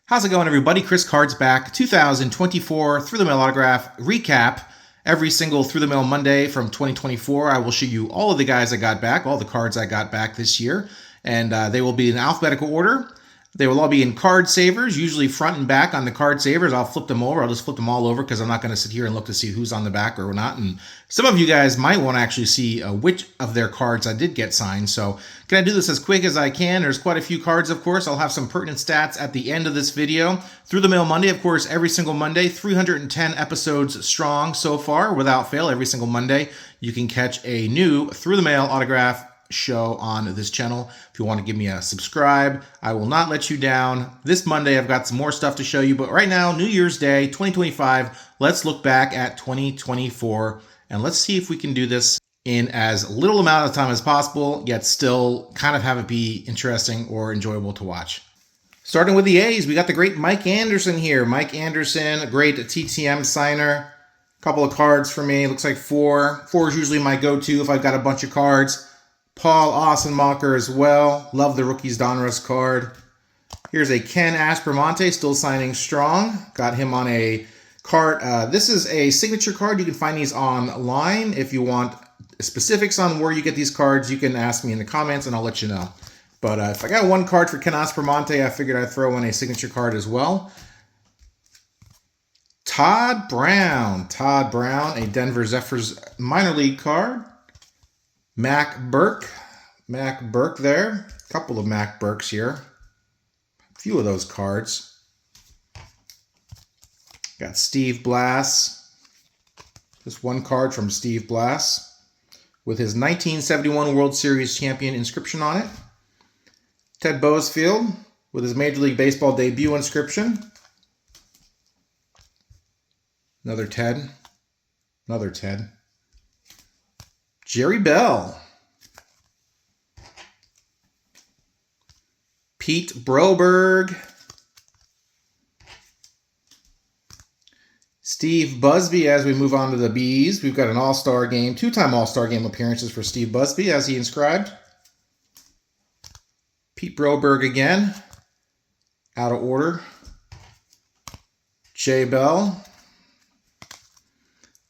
How's it going, everybody? Chris Cards back. 2024 Through the Mail Autograph recap. Every single Through the Mail Monday from 2024, I will show you all of the guys I got back, all the cards I got back this year, and they will be in alphabetical order. They will all be in card savers, usually front and back on the card savers. I'll flip them over. I'll just flip them all over because I'm not going to sit here and look to see who's on the back or not. And some of you guys might want to actually see which of their cards I did get signed. So can I do this as quick as I can? There's quite a few cards, of course. I'll have some pertinent stats at the end of this video. Through the Mail Monday, of course, every single Monday, 310 episodes strong so far, without fail. Every single Monday, you can catch a new Through the Mail autograph show on this channel. If you want to give me a subscribe, I will not let you down. This Monday I've got some more stuff to show you, but right now, New Year's Day 2025, let's look back at 2024 and let's see if we can do this in as little amount of time as possible, yet still kind of have it be interesting or enjoyable to watch. Starting with the A's, we got the great Mike Anderson here. Mike Anderson, a great TTM signer. A couple of cards for me. Looks like four. Four is usually my go-to if I've got a bunch of cards. Paul Ossenmacher as well. Love the Rookies Donruss card. Here's a Ken Aspromonte, still signing strong. Got him on a card. This is a signature card. You can find these online. If you want specifics on where you get these cards, you can ask me in the comments and I'll let you know. But if I got one card for Ken Aspromonte, I figured I'd throw in a signature card as well. Todd Brown, a Denver Zephyrs minor league card. Mac Burke there. A couple of Mac Burks here. A few of those cards. Got Steve Blass. Just one card from Steve Blass with his 1971 World Series champion inscription on it. Ted Boesfield with his Major League Baseball debut inscription. Another Ted. Jerry Bell. Pete Broberg. Steve Busby as we move on to the B's. We've got an All-Star game, two-time All-Star game appearances for Steve Busby as he inscribed. Pete Broberg again. Out of order. Jay Bell.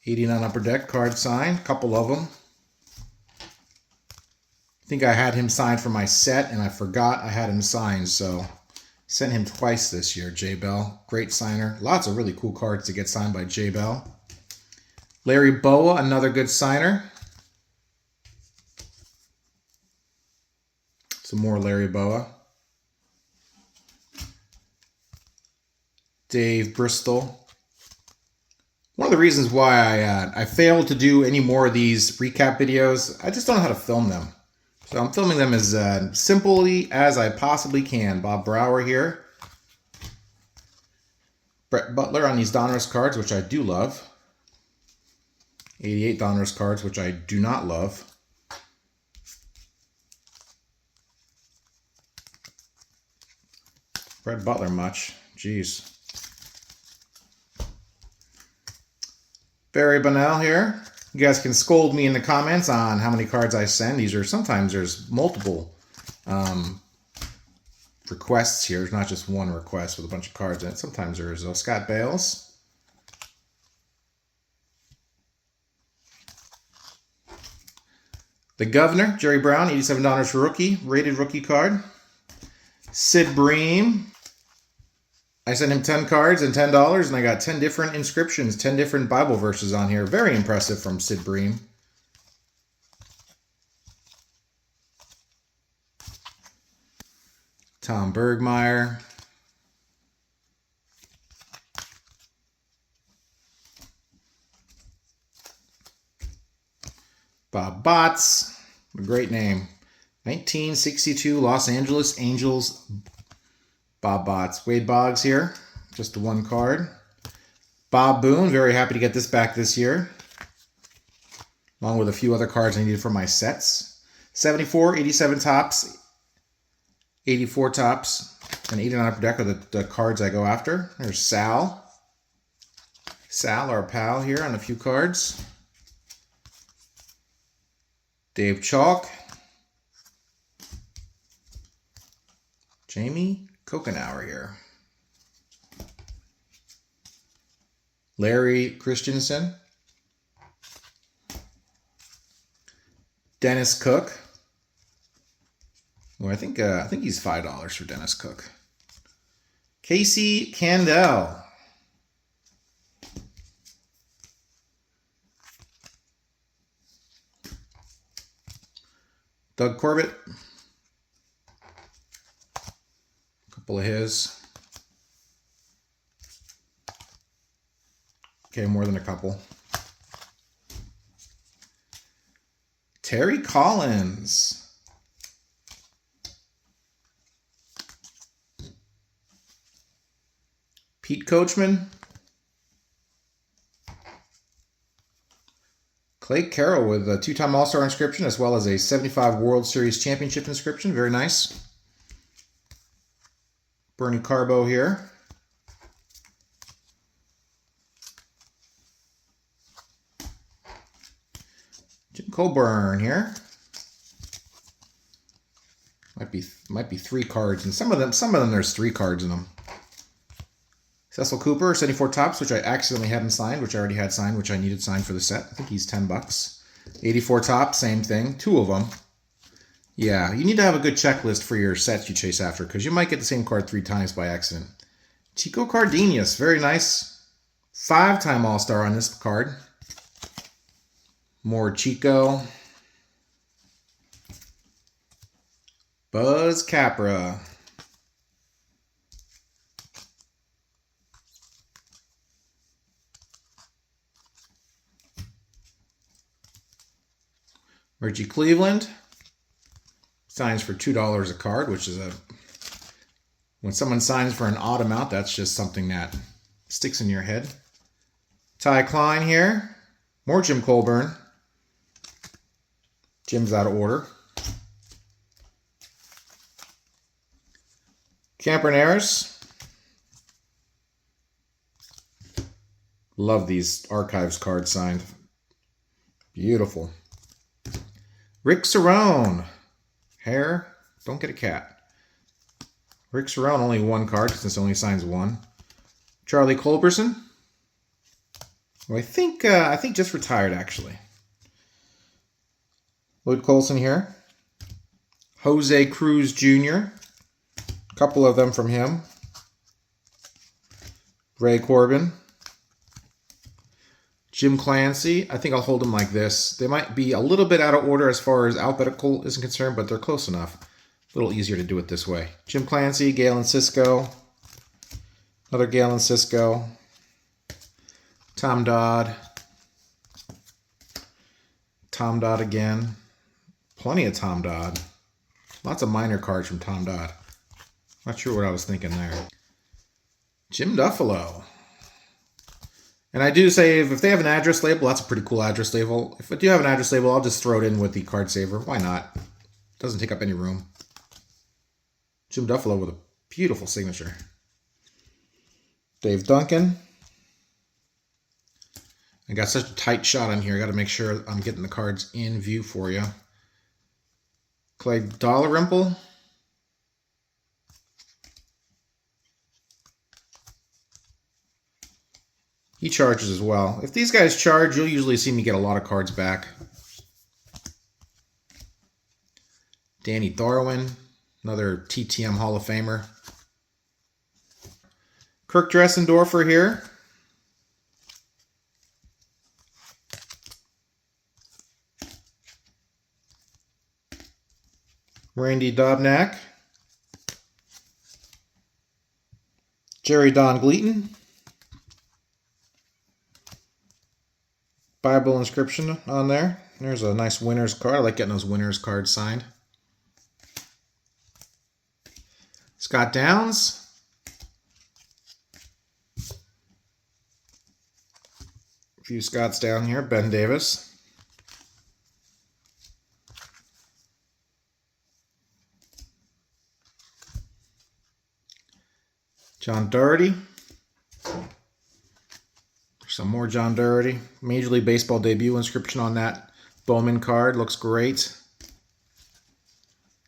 89 Upper Deck card sign. A couple of them. I think I had him signed for my set, and I forgot I had him signed, so sent him twice this year, Jay Bell. Great signer. Lots of really cool cards to get signed by Jay Bell. Larry Bowa, another good signer. Some more Larry Bowa. Dave Bristol. One of the reasons why I failed to do any more of these recap videos, I just don't know how to film them. So I'm filming them as simply as I possibly can. Bob Brower here. Brett Butler on these Donruss cards, which I do love. 88 Donruss cards, which I do not love. Brett Butler much. Jeez. Barry Bonnell here. You guys can scold me in the comments on how many cards I send. Sometimes there's multiple requests here. It's not just one request with a bunch of cards in it. Sometimes there is. Scott Bales. The Governor, Jerry Brown, $87 for rookie, rated rookie card. Sid Bream. I sent him 10 cards and $10, and I got 10 different inscriptions, 10 different Bible verses on here. Very impressive from Sid Bream. Tom Bergmeyer. Bob Botts. A great name. 1962 Los Angeles Angels. Bob Botts. Wade Boggs here. Just the one card. Bob Boone. Very happy to get this back this year. Along with a few other cards I needed for my sets. 74, 87 tops. 84 tops. And 89 Upper Deck are the cards I go after. There's Sal. Sal, our pal here on a few cards. Dave Chalk. Jamie Kokenauer here. Larry Christensen. Dennis Cook. Well, I think he's $5 for Dennis Cook. Casey Candell. Doug Corbett. A couple of his. Okay, more than a couple. Terry Collins. Pete Coachman. Clay Carroll with a 2-time All-Star inscription as well as a 75 World Series Championship inscription. Very nice. Bernie Carbo here. Jim Colburn here. Might be 3 cards, and some of them there's 3 cards in them. Cecil Cooper, 74 Topps, which I accidentally hadn't signed, which I already had signed, which I needed signed for the set. I think he's $10. 84 Topps, same thing. 2 of them. Yeah, you need to have a good checklist for your sets you chase after, because you might get the same card 3 times by accident. Chico Cardenas, very nice. 5-time All-Star on this card. More Chico. Buzz Capra. Reggie Cleveland. Signs for $2 a card, which is when someone signs for an odd amount, that's just something that sticks in your head. Ty Klein here. More Jim Colburn. Jim's out of order. Campernaris. Love these Archives cards signed. Beautiful. Rick Cerrone. Hair. Don't get a cat. Rick Cerrone, only 1 card since it only signs 1. Charlie Culberson. Well, I think just retired, actually. Lloyd Colson here. Jose Cruz Jr. A couple of them from him. Ray Corbin. Jim Clancy. I think I'll hold them like this. They might be a little bit out of order as far as alphabetical is concerned, but they're close enough. A little easier to do it this way. Jim Clancy, Galen Cisco. Another Galen Cisco. Tom Dodd. Tom Dodd again. Plenty of Tom Dodd. Lots of minor cards from Tom Dodd. Not sure what I was thinking there. Jim Duffalo. And I do say if they have an address label, that's a pretty cool address label. If I do have an address label, I'll just throw it in with the card saver. Why not? Doesn't take up any room. Jim Duffalo with a beautiful signature. Dave Duncan. I got such a tight shot on here. I got to make sure I'm getting the cards in view for you. Clay Dalrymple. He charges as well. If these guys charge, you'll usually see me get a lot of cards back. Danny Darwin, another TTM Hall of Famer. Kirk Dressendorfer here. Randy Dobnak. Jerry Don Gleaton. Bible inscription on there. There's a nice winner's card. I like getting those winner's cards signed. Scott Downs. A few Scotts down here. Ben Davis. John Doherty. Some more John Doherty. Major League Baseball debut inscription on that Bowman card. Looks great.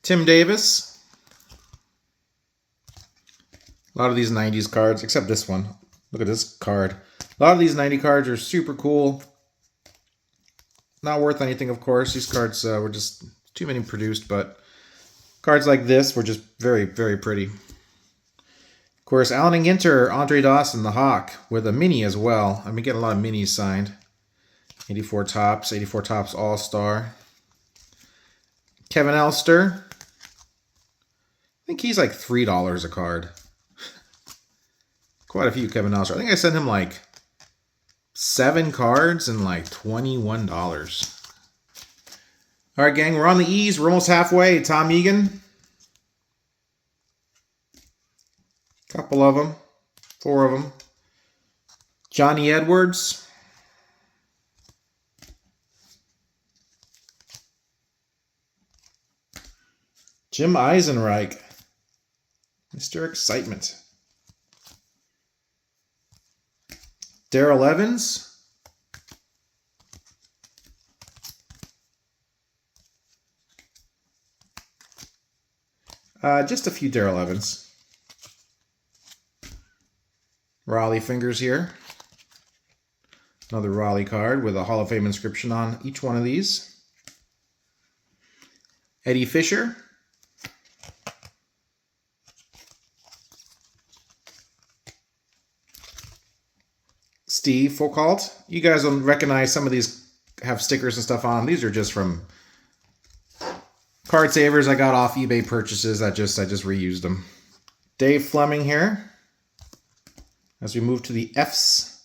Tim Davis. A lot of these 90s cards, except this one. Look at this card. A lot of these 90 cards are super cool. Not worth anything, of course. These cards were just too many produced, but cards like this were just very, very pretty. Of course, Allen and Ginter, Andre Dawson, the Hawk, with a mini as well. I've been getting a lot of minis signed. 84 Topps All-Star. Kevin Elster. I think he's like $3 a card. Quite a few Kevin Elster. I think I sent him like 7 cards and like $21. All right, gang, we're on the E's. We're almost halfway. Tom Egan. Couple of them. 4 of them. Johnny Edwards. Jim Eisenreich. Mr. Excitement. Darrell Evans. Just a few Darrell Evans. Raleigh fingers here. Another Raleigh card with a Hall of Fame inscription on each one of these. Eddie Fisher. Steve Foucault. You guys will recognize some of these have stickers and stuff on. These are just from card savers I got off eBay purchases. I just reused them. Dave Fleming here. As we move to the F's.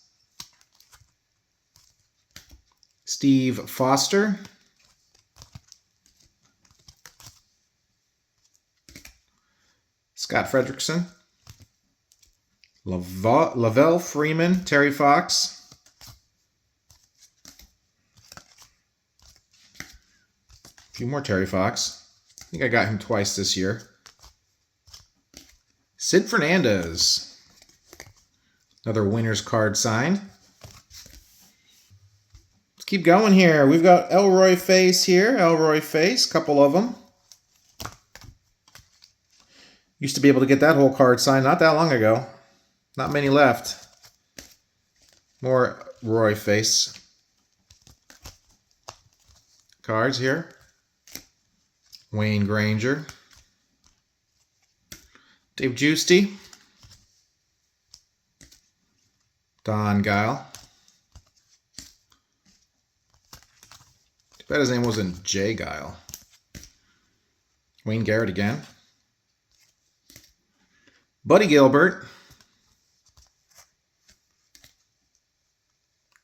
Steve Foster. Scott Frederickson. Lavelle Freeman, Terry Fox. A few more Terry Fox. I think I got him twice this year. Sid Fernandez. Another winner's card signed. Let's keep going here. We've got Elroy Face here. Elroy Face, couple of them. Used to be able to get that whole card signed not that long ago. Not many left. More Roy Face cards here. Wayne Granger. Dave Giusti. Don Guile. Too bad his name wasn't Jay Guile. Wayne Garrett again. Buddy Gilbert.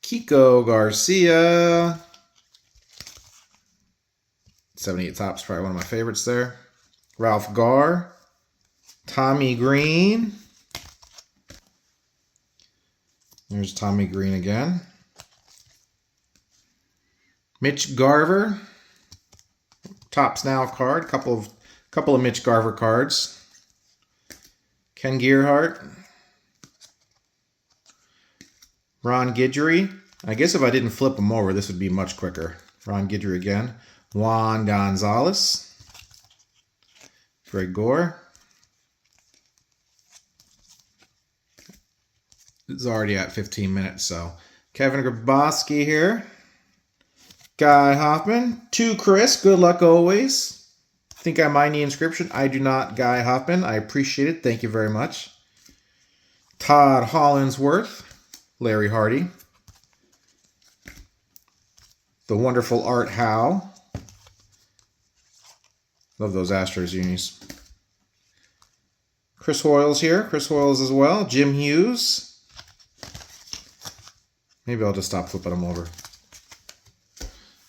Kiko Garcia. 78 Topps, probably one of my favorites there. Ralph Garr. Tommy Green. There's Tommy Green again. Mitch Garver. Topps Now card. Couple of Mitch Garver cards. Ken Gearhart. Ron Guidry. I guess if I didn't flip them over, this would be much quicker. Ron Guidry again. Juan Gonzalez. Greg Gore. It's already at 15 minutes, so. Kevin Grabowski here. Guy Hoffman. To Chris, good luck always. Think I might need inscription. I do not, Guy Hoffman. I appreciate it. Thank you very much. Todd Hollinsworth. Larry Hardy. The wonderful Art Howe. Love those Astros unis. Chris Hoyles here. Chris Hoyles as well. Jim Hughes. Maybe I'll just stop flipping them over.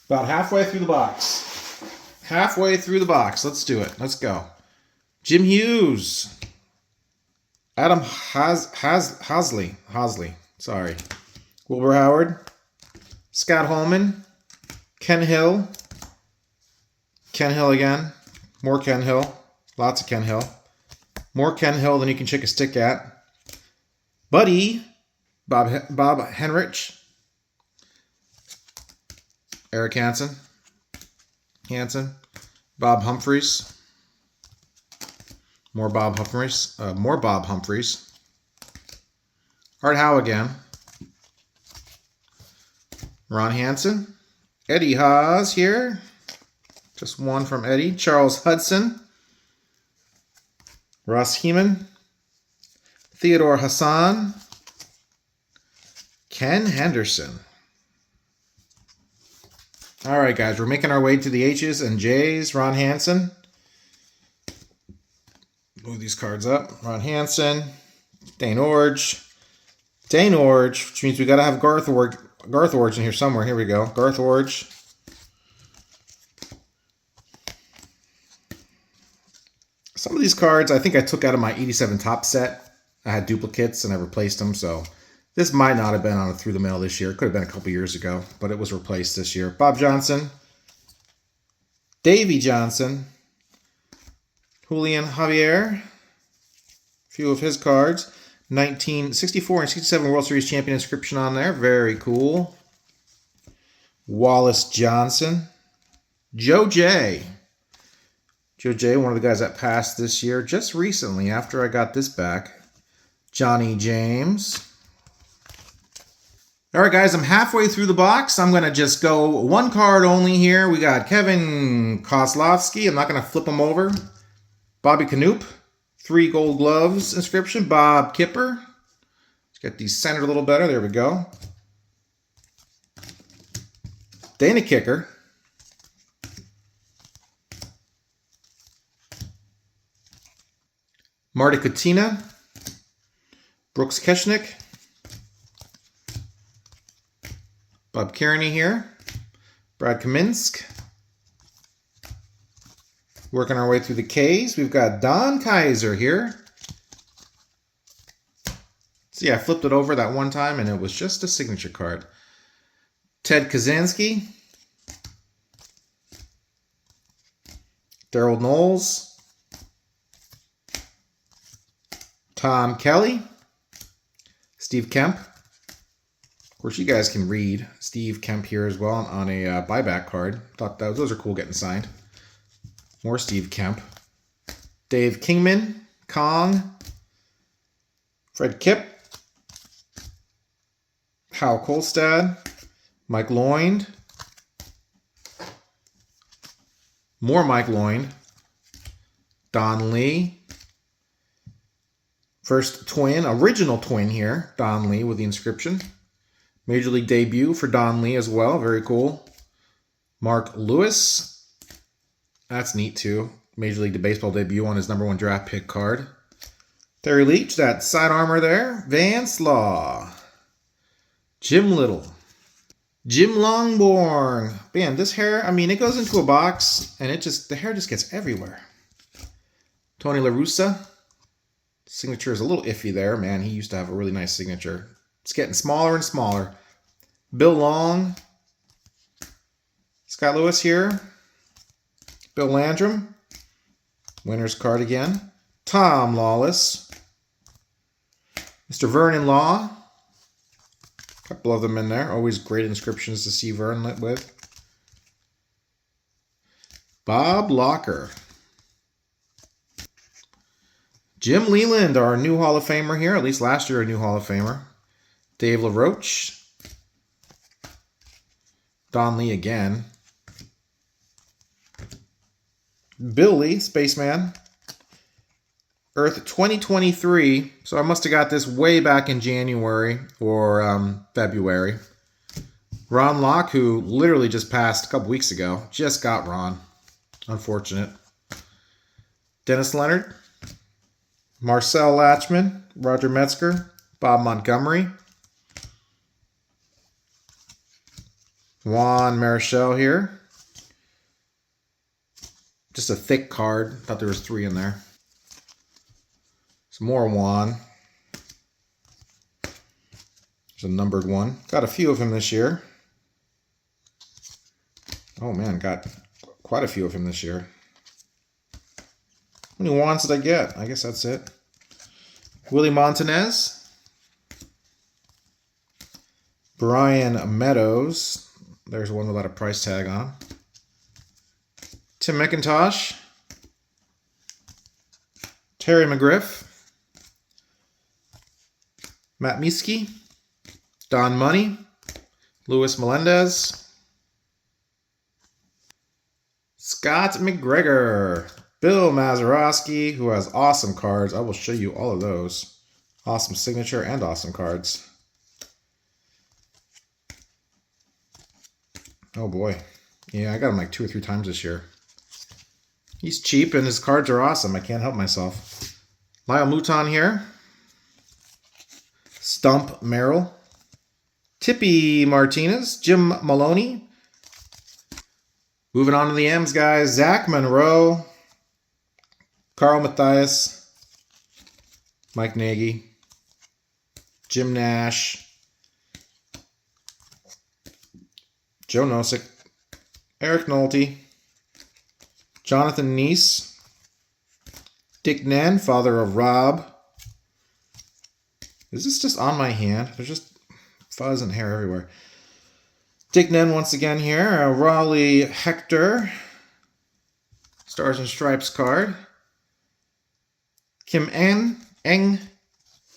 About halfway through the box. Halfway through the box. Let's do it. Let's go. Jim Hughes. Adam Hasley. Sorry. Wilbur Howard. Scott Holman. Ken Hill. Ken Hill again. More Ken Hill. Lots of Ken Hill. More Ken Hill than you can shake a stick at. Buddy. Bob Henrich. Eric Hansen. Bob Humphreys. More Bob Humphreys. Art Howe again. Ron Hansen. Eddie Haas here. Just one from Eddie. Charles Hudson. Ross Heeman. Theodore Hassan. Ken Henderson. All right, guys, we're making our way to the H's and J's. Ron Hansen. Move these cards up. Ron Hansen. Dane Orge. Dane Orge, which means we got to have Garth Orge in here somewhere. Here we go. Garth Orge. Some of these cards I think I took out of my 87 top set. I had duplicates and I replaced them, so this might not have been on a Through the Mail this year. It could have been a couple years ago, but it was replaced this year. Bob Johnson. Davey Johnson. Julian Javier. A few of his cards. 1964 and 67 World Series champion inscription on there. Very cool. Wallace Johnson. Joe J. Joe J, one of the guys that passed this year just recently after I got this back. Johnny James. All right, guys, I'm halfway through the box. I'm going to just go one card only here. We got Kevin Kozlowski. I'm not going to flip him over. Bobby Knoop. 3 Gold Gloves inscription. Bob Kipper. Let's get these centered a little better. There we go. Dana Kicker. Marty Katina. Brooks Keshnick. Bob Kearney here. Brad Kaminsk. Working our way through the K's. We've got Don Kaiser here. See, I flipped it over that one time and it was just a signature card. Ted Kazansky. Daryl Knowles. Tom Kelly. Steve Kemp. Of course, you guys can read Steve Kemp here as well on a buyback card. Thought those are cool getting signed. More Steve Kemp. Dave Kingman. Kong. Fred Kipp. Hal Kolstad. Mike Loynd. More Mike Loynd. Don Lee. First twin, original twin here. Don Lee with the inscription. Major League debut for Don Lee as well. Very cool. Mark Lewis. That's neat too. Major League Baseball debut on his #1 draft pick card. Terry Leach, that side armor there. Vance Law. Jim Little. Jim Longborn. Man, this hair, I mean, it goes into a box and the hair just gets everywhere. Tony La Russa. Signature is a little iffy there. Man, he used to have a really nice signature. It's getting smaller and smaller. Bill Long. Scott Lewis here. Bill Landrum. Winner's card again. Tom Lawless. Mr. Vernon Law. A couple of them in there. Always great inscriptions to see Vern with. Bob Locker. Jim Leland, our new Hall of Famer here. At least last year, a new Hall of Famer. Dave LaRoche. Don Lee again. Bill Lee, Spaceman. Earth 2023. So I must have got this way back in January or February. Ron Locke, who literally just passed a couple weeks ago. Just got Ron. Unfortunate. Dennis Leonard. Marcel Latchman. Roger Metzger. Bob Montgomery. Juan Marichal here. Just a thick card. Thought there was 3 in there. Some more Juan. There's a numbered one. Got a few of him this year. Oh man, got quite a few of him this year. How many Juans did I get? I guess that's it. Willie Montanez. Brian Meadows. There's one without a price tag on. Tim McIntosh. Terry McGriff. Matt Miski. Don Money. Luis Melendez. Scott McGregor. Bill Mazeroski, who has awesome cards. I will show you all of those. Awesome signature and awesome cards. Oh boy. Yeah, I got him like 2 or 3 times this year. He's cheap and his cards are awesome. I can't help myself. Lyle Mouton here. Stump Merrill. Tippy Martinez. Jim Maloney. Moving on to the M's, guys. Zach Monroe. Carl Mathias. Mike Nagy. Jim Nash. Joe Nosek. Eric Nolte. Jonathan Neese. Dick Nen, father of Rob. Is this just on my hand? There's just fuzz and hair everywhere. Dick Nen once again here. Raleigh Hector. Stars and Stripes card. Kim Eng.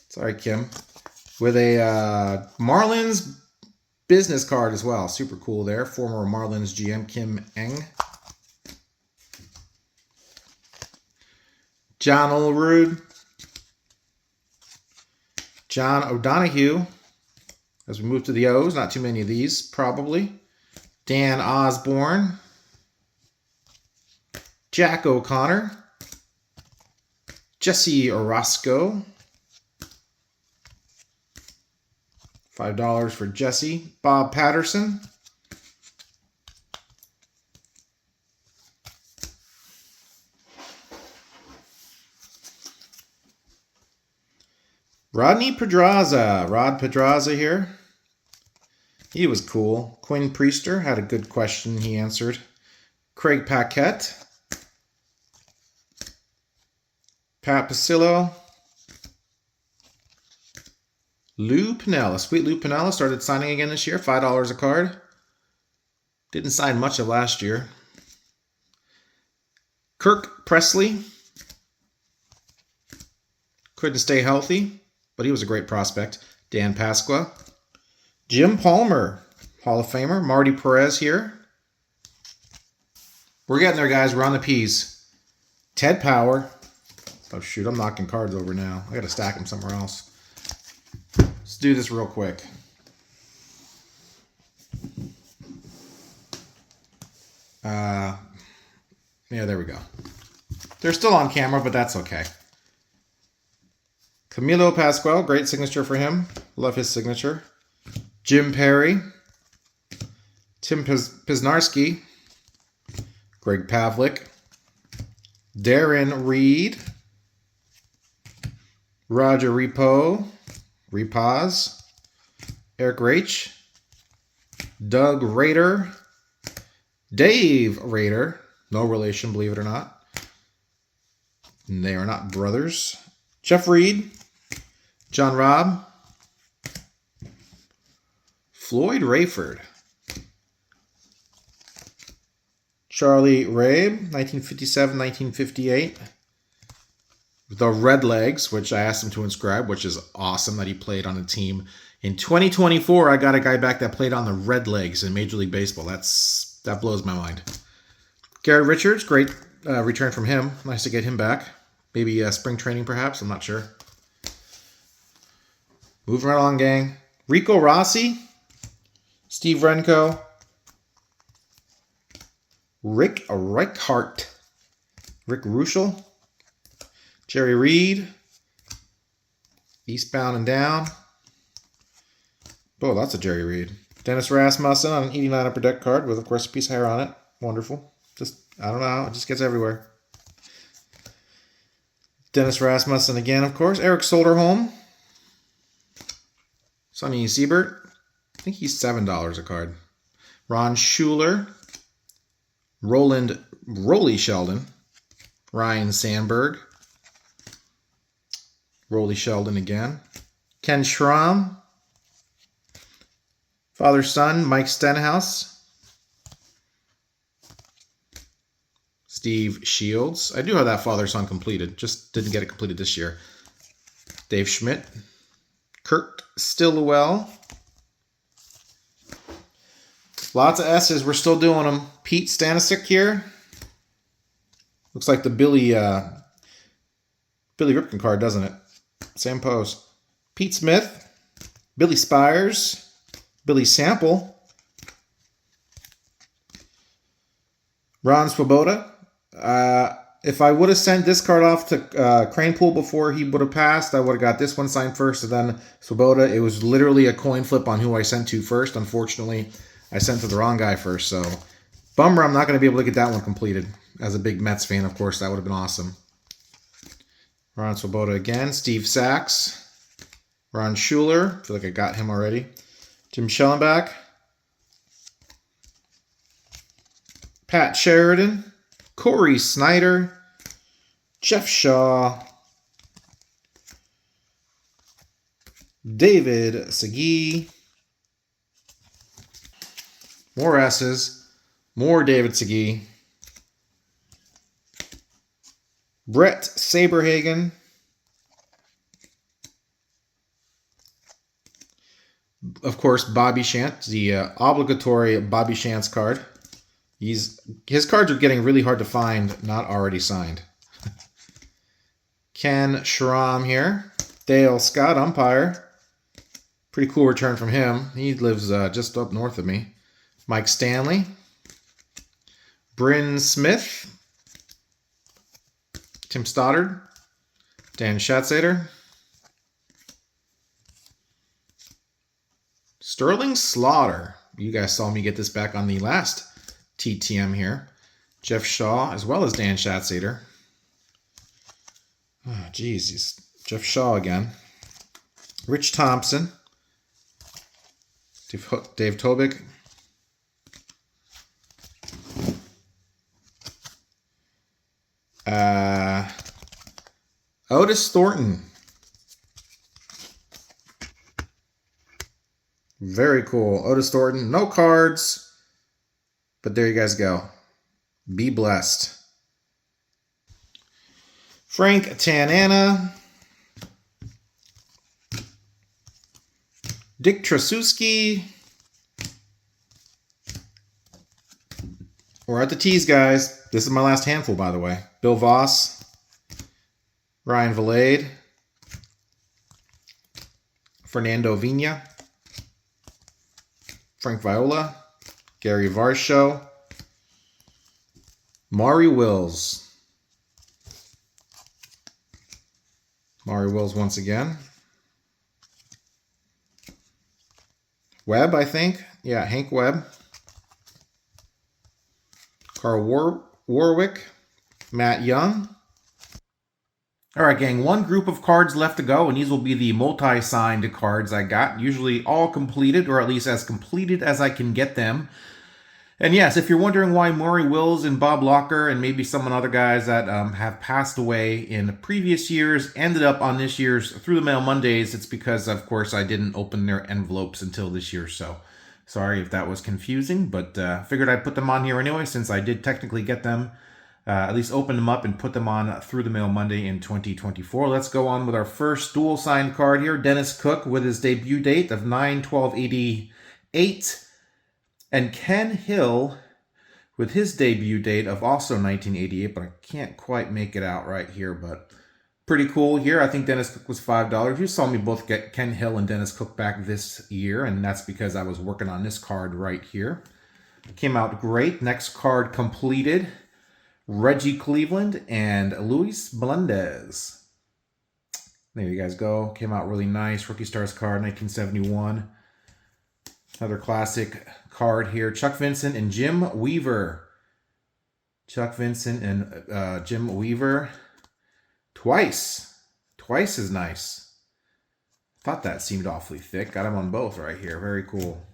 Sorry, Kim. With a Marlins business card as well. Super cool there. Former Marlins GM Kim Eng. John Olerud. John O'Donohue. As we move to the O's, not too many of these, probably. Dan Osborne. Jack O'Connor. Jesse Orozco. $5 for Jesse. Bob Patterson. Rodney Pedraza. Rod Pedraza here. He was cool. Quinn Priester had a good question he answered. Craig Paquette. Pat Pasillo. Lou Piniella. Sweet Lou Piniella started signing again this year. $5 a card. Didn't sign much of last year. Kirk Presley. Couldn't stay healthy, but he was a great prospect. Dan Pasqua. Jim Palmer, Hall of Famer. Marty Perez here. We're getting there, guys. We're on the P's. Ted Power. Oh, shoot. I'm knocking cards over now. I got to stack them somewhere else. Let's do this real quick. Yeah, there we go. They're still on camera, but that's okay. Camilo Pascual, great signature for him. Love his signature. Jim Perry. Tim Pisnarski. Greg Pavlik. Darren Reed. Roger Repaz. Eric Raich. Doug Rader. Dave Rader. No relation, believe it or not. And they are not brothers. Jeff Reed. John Robb. Floyd Rayford. Charlie Rabe, 1957-1958. The Red Legs, which I asked him to inscribe, which is awesome that he played on a team. In 2024, I got a guy back that played on the Red Legs in Major League Baseball. That blows my mind. Garrett Richards, great return from him. Nice to get him back. Maybe spring training, perhaps. I'm not sure. Moving right along, gang. Rico Rossi. Steve Renko. Rick Reichart. Rick Ruschel. Jerry Reed. Eastbound and Down. Oh, that's a Jerry Reed. Dennis Rasmussen on an 89 upper deck card with, of course, a piece of hair on it. Wonderful. I don't know. It just gets everywhere. Dennis Rasmussen again, of course. Eric Soderholm. Sonny Siebert. I think he's $7 a card. Ron Schuler. Rolly Sheldon. Ryan Sandberg. Rolly Sheldon again. Ken Schramm. Father-son, Mike Stenhouse. Steve Shields. I do have that father-son completed. Just didn't get it completed this year. Dave Schmidt. Kurt Stillwell. Lots of S's. We're still doing them. Pete Stanisic here. Looks like the Billy Ripken card, doesn't it? Same pose. Pete Smith. Billy Spires. Billy Sample. Ron Swoboda. If I would have sent this card off to Cranepool before he would have passed, I would have got this one signed first and then Swoboda. It was literally a coin flip on who I sent to first. Unfortunately, I sent to the wrong guy first, so bummer I'm not going to be able to get that one completed. As a big Mets fan, of course, that would have been awesome. Ron Swoboda again. Steve Sachs. Ron Schuler. I feel like I got him already. Jim Schellenbach. Pat Sheridan. Corey Snyder. Jeff Shaw. David Segui. More S's. More David Segui. Brett Saberhagen. Of course, Bobby Shant, the obligatory Bobby Shantz card. His cards are getting really hard to find, not already signed. Ken Schramm here. Dale Scott, umpire. Pretty cool return from him. He lives just up north of me. Mike Stanley. Bryn Smith. Tim Stoddard. Dan Schatzeder. Sterling Slaughter. You guys saw me get this back on the last TTM here. Jeff Shaw, as well as Dan Schatzeder. Oh, geez. Jeff Shaw again. Rich Thompson. Dave Tobick. Otis Thornton. Very cool. Otis Thornton. No cards. But there you guys go. Be blessed. Frank Tanana. Dick Trasuski. We're at the tees, guys. This is my last handful, by the way. Bill Voss. Ryan Valade. Fernando Vina. Frank Viola. Gary Varsho. Maury Wills. Maury Wills once again. Webb, I think. Yeah, Hank Webb. Carl Warwick. Matt Young. All right, gang, one group of cards left to go, and these will be the multi-signed cards I got, usually all completed, or at least as completed as I can get them. And yes, if you're wondering why Maury Wills and Bob Locker and maybe some other guys that have passed away in previous years ended up on this year's Through the Mail Mondays, it's because, of course, I didn't open their envelopes until this year, so sorry if that was confusing, but figured I'd put them on here anyway since I did technically get them. At least open them up and put them on Through the Mail Monday in 2024. Let's go on with our first dual signed card here. Dennis Cook with his debut date of 9/12/88. And Ken Hill with his debut date of also 1988, but I can't quite make it out right here, but pretty cool here. I think Dennis Cook was $5. You saw me both get Ken Hill and Dennis Cook back this year, and that's because I was working on this card right here. Came out great. Next card completed. Reggie Cleveland and Luis Melendez. There you guys go. Came out really nice. Rookie Stars card, 1971. Another classic card here. Chuck Vincent and Jim Weaver. Chuck Vincent and Jim Weaver. Twice. Twice is nice. Thought that seemed awfully thick. Got them on both right here. Very cool.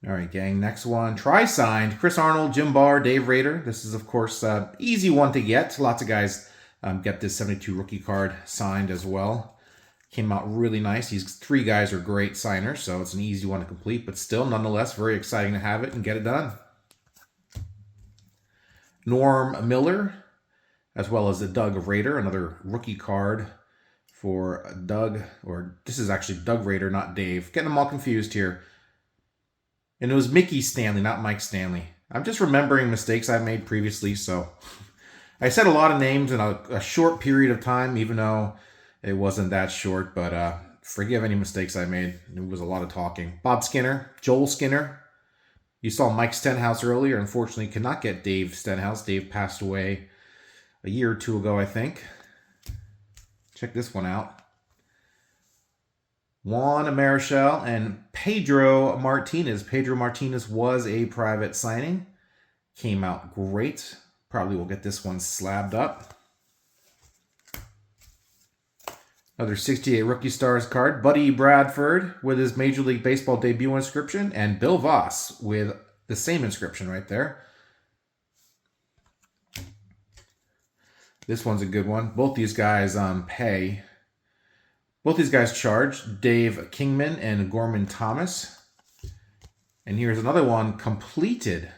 All right, gang. Next one. Tri-signed. Chris Arnold, Jim Barr, Dave Rader. This is, of course, easy one to get. Lots of guys get this 72 rookie card signed as well. Came out really nice. These three guys are great signers, so it's an easy one to complete, but still, nonetheless, very exciting to have it and get it done. Norm Miller, as well as the Doug Rader, another rookie card for Doug, or this is actually Doug Rader, not Dave. Getting them all confused here. And it was Mickey Stanley, not Mike Stanley. I'm just remembering mistakes I made previously, so I said a lot of names in a short period of time, even though it wasn't that short, but forgive any mistakes I made. It was a lot of talking. Bob Skinner, Joel Skinner. You saw Mike Stenhouse earlier. Unfortunately, could not get Dave Stenhouse. Dave passed away a year or two ago, I think. Check this one out. Juan Marichal and Pedro Martinez. Pedro Martinez was a private signing. Came out great. Probably will get this one slabbed up. Another 68 Rookie Stars card. Buddy Bradford with his Major League Baseball debut inscription. And Bill Voss with the same inscription right there. This one's a good one. Both these guys pay. Both these guys charge. Dave Kingman and Gorman Thomas. And here's another one completed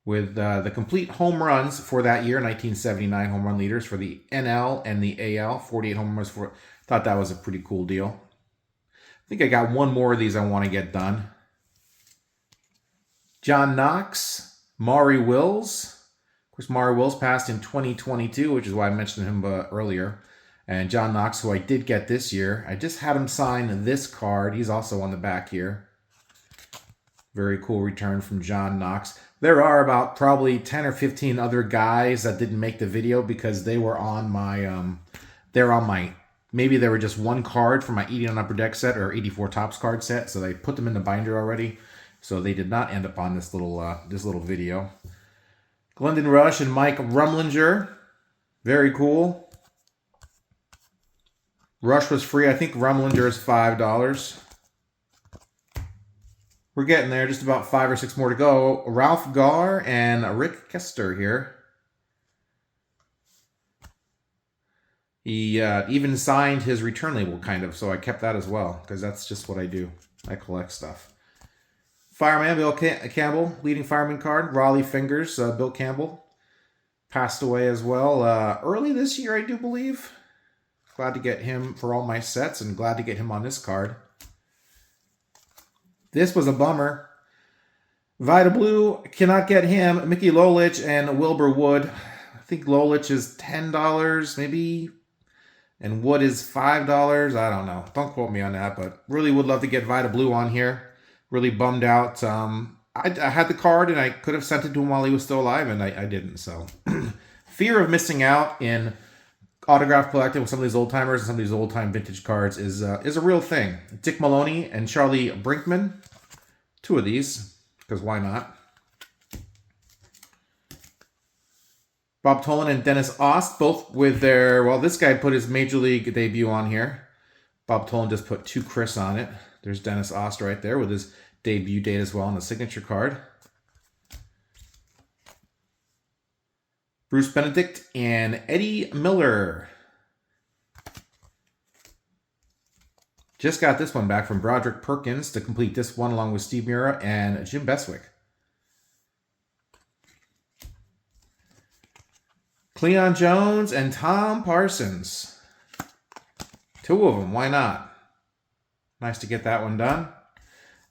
with the complete home runs for that year, 1979 home run leaders for the NL and the AL. 48 home runs for. Thought that was a pretty cool deal. I think I got one more of these I want to get done. John Knox, Maury Wills. Of course, Maury Wills passed in 2022, which is why I mentioned him earlier. And John Knox, who I did get this year. I just had him sign this card. He's also on the back here. Very cool return from John Knox. There are about probably 10 or 15 other guys that didn't make the video because they were on my, maybe they were just one card from my 80 on Upper Deck set or 84 Topps card set. So they put them in the binder already. So they did not end up on this little video. Glendon Rush and Mike Rumlinger. Very cool. Rush was free. I think Rumlinger is $5. We're getting there. Just about 5 or 6 more to go. Ralph Garr and Rick Kester here. He even signed his return label, kind of, so I kept that as well, because that's just what I do. I collect stuff. Fireman, Bill Campbell, leading fireman card. Raleigh Fingers, Bill Campbell. Passed away as well early this year, I do believe. Glad to get him for all my sets and glad to get him on this card. This was a bummer. Vida Blue, cannot get him. Mickey Lolich and Wilbur Wood. I think Lolich is $10 maybe. And Wood is $5. I don't know. Don't quote me on that, but really would love to get Vida Blue on here. Really bummed out. I had the card and I could have sent it to him while he was still alive and I didn't. So fear of missing out in autograph collecting with some of these old timers and some of these old time vintage cards is a real thing. Dick Maloney and Charlie Brinkman, 2 of these, because why not? Bob Tolan and Dennis Ost, both with their, well, this guy put his Major League debut on here. Bob Tolan just put 2 Chris on it. There's Dennis Ost right there with his debut date as well on the signature card. Bruce Benedict and Eddie Miller. Just got this one back from Broderick Perkins to complete this one along with Steve Mura and Jim Beswick. Cleon Jones and Tom Parsons. 2 of them, why not? Nice to get that one done.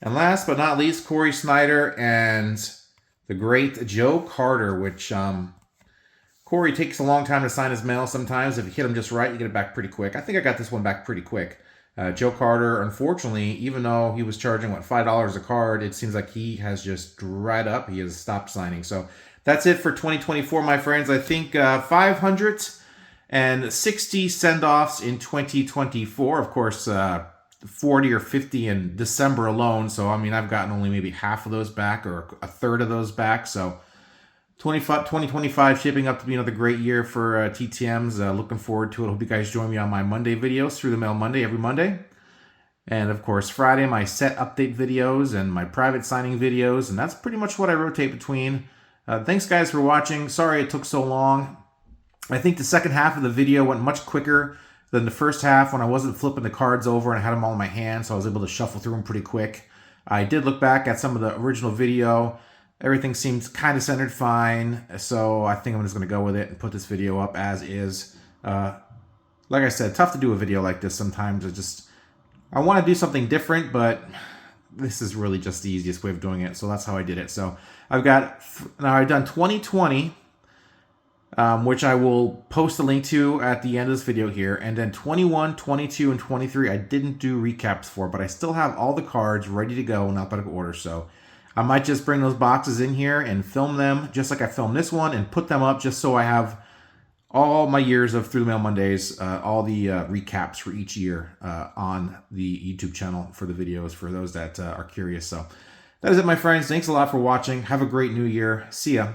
And last but not least, Corey Snyder and the great Joe Carter, which Corey takes a long time to sign his mail sometimes. If you hit him just right, you get it back pretty quick. I think I got this one back pretty quick. Joe Carter, unfortunately, even though he was charging, $5 a card, it seems like he has just dried up. He has stopped signing. So that's it for 2024, my friends. I think 560 send-offs in 2024. Of course, 40 or 50 in December alone. So, I mean, I've gotten only maybe half of those back or a third of those back. So 2025 shaping up to be another great year for TTMs. Looking forward to it. Hope you guys join me on my Monday videos, Through the Mail Monday, every Monday. And of course, Friday, my set update videos and my private signing videos. And that's pretty much what I rotate between. Thanks, guys, for watching. Sorry it took so long. I think the second half of the video went much quicker than the first half when I wasn't flipping the cards over and I had them all in my hand, so I was able to shuffle through them pretty quick. I did look back at some of the original video. Everything seems kind of centered fine, so I think I'm just going to go with it and put this video up as is. Like I said, tough to do a video like this sometimes. I want to do something different, but this is really just the easiest way of doing it. So that's how I did it. So I've got, now I've done 2020, which I will post a link to at the end of this video here. And then 21, 22, and 23, I didn't do recaps for, but I still have all the cards ready to go in alphabetical order. So I might just bring those boxes in here and film them just like I filmed this one and put them up just so I have all my years of Through the Mail Mondays, all the recaps for each year on the YouTube channel for the videos for those that are curious. So that is it, my friends. Thanks a lot for watching. Have a great new year. See ya.